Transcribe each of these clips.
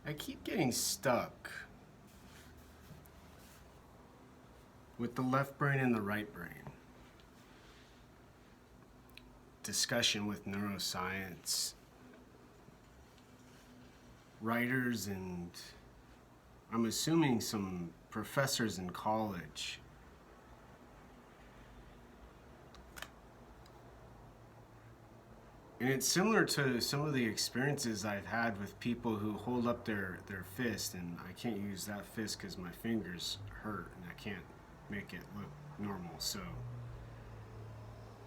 I keep getting stuck with the left brain and the right brain. Discussion with neuroscience writers and I'm assuming some professors in college. And it's similar to some of the experiences I've had with people who hold up their fist, and I can't use that fist because my fingers hurt and I can't make it look normal. So,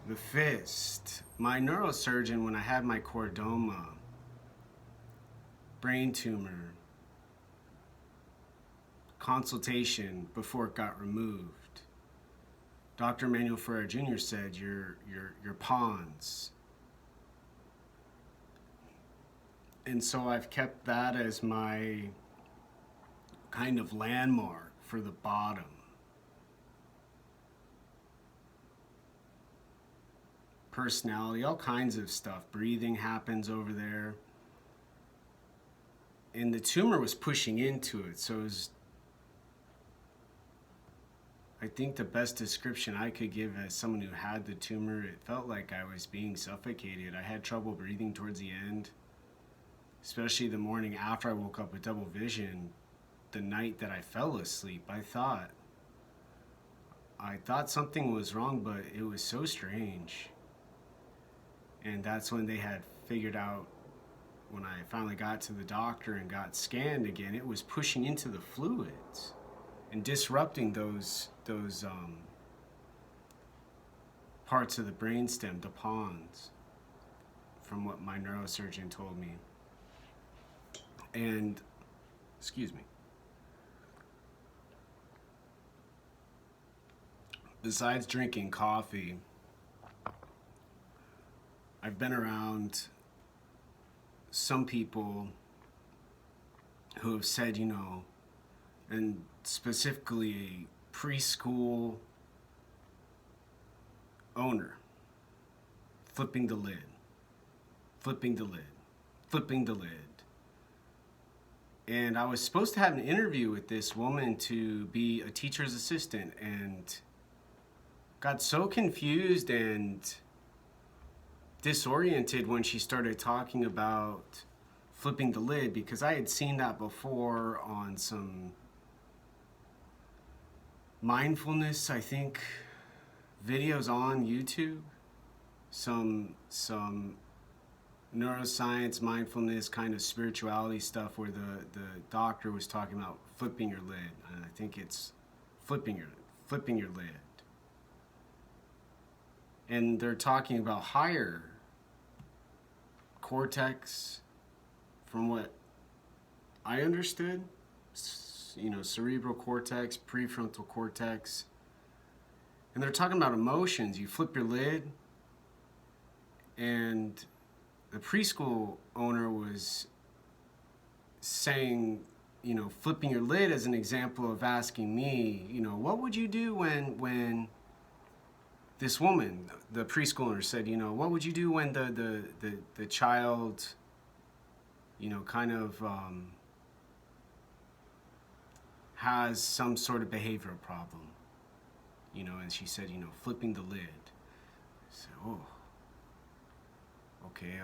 the fist. My neurosurgeon, when I had my chordoma, brain tumor, consultation before it got removed, Dr. Manuel Ferrer Jr. said, your pons. And so I've kept that as my kind of landmark for the bottom. Personality, all kinds of stuff. Breathing happens over there. And the tumor was pushing into it, so it was, I think the best description I could give as someone who had the tumor, it felt like I was being suffocated. I had trouble breathing towards the end. Especially the morning after I woke up with double vision, the night that I fell asleep, I thought something was wrong, but it was so strange. And that's when they had figured out, when I finally got to the doctor and got scanned again, it was pushing into the fluids and disrupting those parts of the brainstem, the pons, from what my neurosurgeon told me. And, excuse me, besides drinking coffee, I've been around some people who have said, and specifically a preschool owner, flipping the lid, flipping the lid, flipping the lid. And I was supposed to have an interview with this woman to be a teacher's assistant, and got so confused and disoriented when she started talking about flipping the lid, because I had seen that before on some mindfulness, I think, videos on YouTube, some neuroscience, mindfulness, kind of spirituality stuff where the doctor was talking about flipping your lid. And I think it's flipping your lid. And they're talking about higher cortex, from what I understood, cerebral cortex, prefrontal cortex. And they're talking about emotions. You flip your lid, and the preschool owner was saying, flipping your lid as an example of asking me, what would you do when this woman, the preschooler, said, what would you do when the child, kind of has some sort of behavioral problem, and she said, flipping the lid. So, oh. Okay,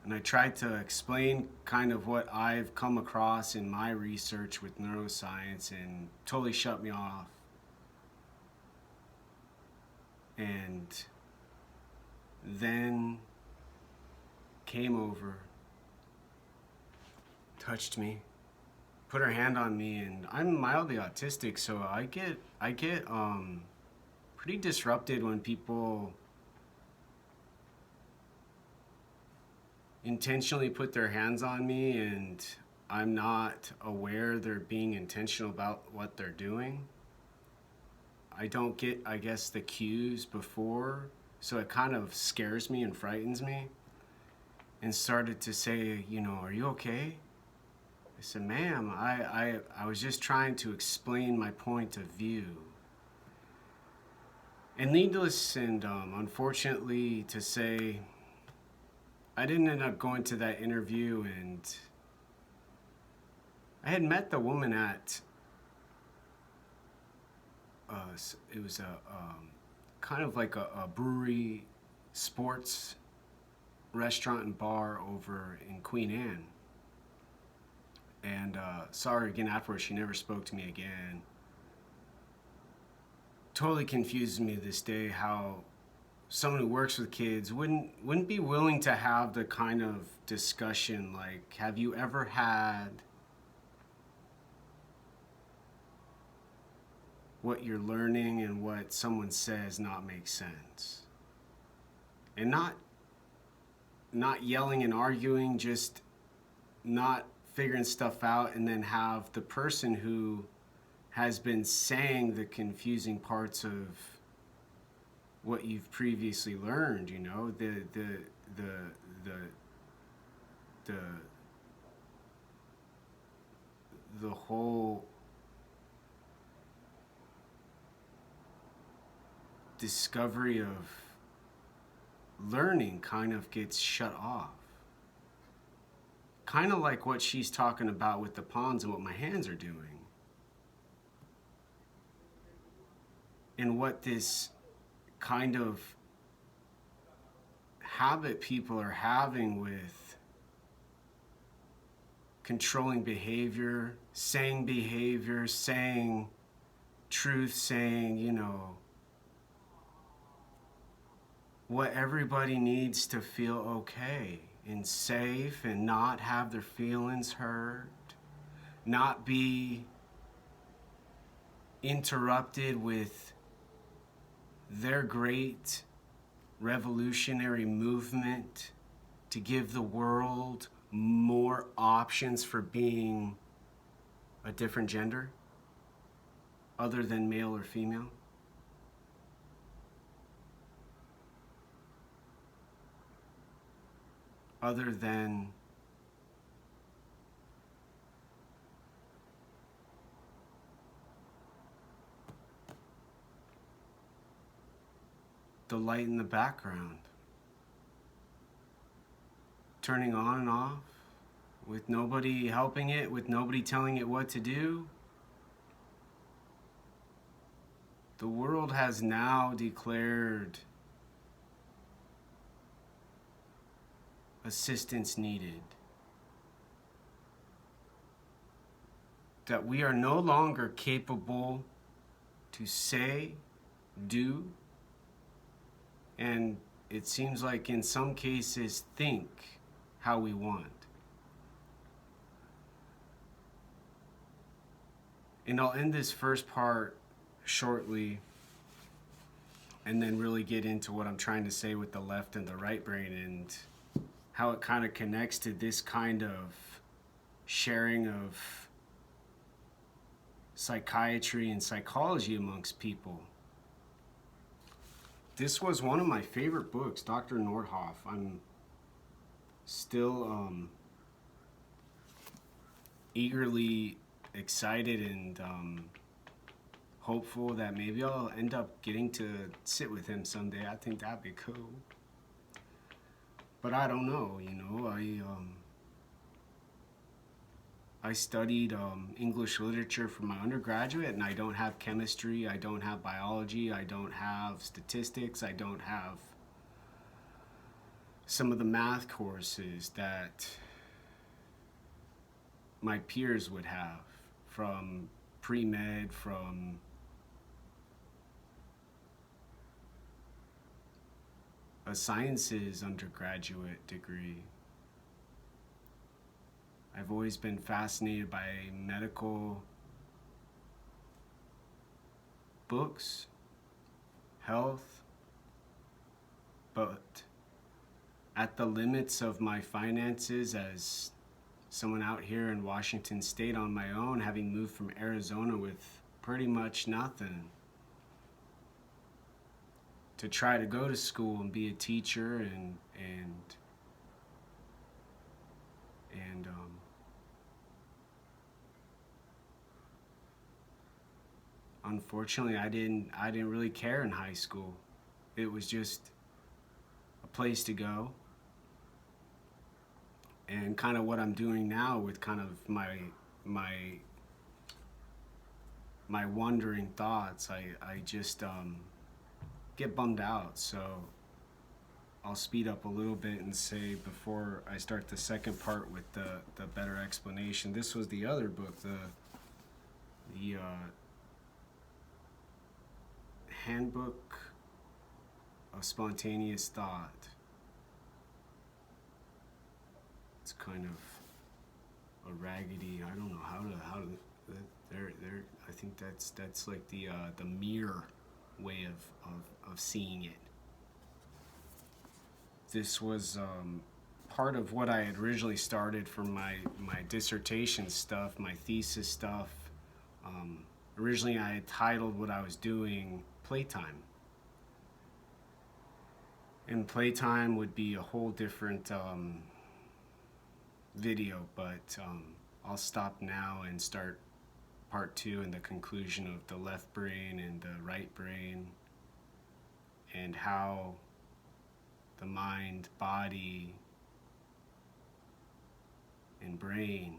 and I tried to explain kind of what I've come across in my research with neuroscience, and totally shut me off. And then came over, touched me, put her hand on me, and I'm mildly autistic, so I get pretty disrupted when people intentionally put their hands on me and I'm not aware they're being intentional about what they're doing. I don't get, I guess, the cues before, so it kind of scares me and frightens me, and started to say, are you okay? I said, ma'am, I was just trying to explain my point of view. And needless and unfortunately to say, I didn't end up going to that interview, and I had met the woman at it was a kind of like a brewery sports restaurant and bar over in Queen Anne. And saw her again afterwards. She never spoke to me again. Totally confuses me to this day how someone who works with kids wouldn't be willing to have the kind of discussion like, have you ever had what you're learning and what someone says not make sense? And not yelling and arguing, just not figuring stuff out, and then have the person who has been saying the confusing parts of what you've previously learned, you know, the the whole discovery of learning kind of gets shut off. Kind of like what she's talking about with the pawns and what my hands are doing. And what this kind of habit people are having with controlling behavior, saying truth, saying, you know, what everybody needs to feel okay and safe and not have their feelings hurt, not be interrupted with their great revolutionary movement to give the world more options for being a different gender other than male or female. Other than the light in the background, turning on and off, with nobody helping it, with nobody telling it what to do. The world has now declared assistance needed. That we are no longer capable to say, do, and it seems like in some cases think how we want. And I'll end this first part shortly and then really get into what I'm trying to say with the left and the right brain and how it kind of connects to this kind of sharing of psychiatry and psychology amongst people. This was one of my favorite books, Dr. Nordhoff. I'm still eagerly excited and hopeful that maybe I'll end up getting to sit with him someday. I think that'd be cool. But I don't know, you know. I studied English literature for my undergraduate, and I don't have chemistry, I don't have biology, I don't have statistics, I don't have some of the math courses that my peers would have from pre-med, from a sciences undergraduate degree. I've always been fascinated by medical books, health, but at the limits of my finances as someone out here in Washington State on my own, having moved from Arizona with pretty much nothing, to try to go to school and be a teacher and unfortunately I didn't really care in high school. It was just a place to go. And kind of what I'm doing now with kind of my my my wandering thoughts, I just get bummed out. So I'll speed up a little bit and say, before I start the second part with the better explanation, this was the other book, the Handbook of Spontaneous Thought. It's kind of a raggedy. I don't know how to. There. I think that's like the mirror way of seeing it. This was part of what I had originally started for my dissertation stuff, my thesis stuff. Originally, I had titled what I was doing Playtime. And Playtime would be a whole different video, but I'll stop now and start part two and the conclusion of the left brain and the right brain, and how the mind, body, and brain,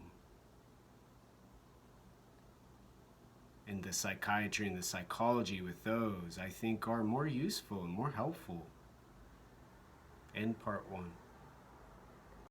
and the psychiatry and the psychology with those, I think, are more useful and more helpful. End part one.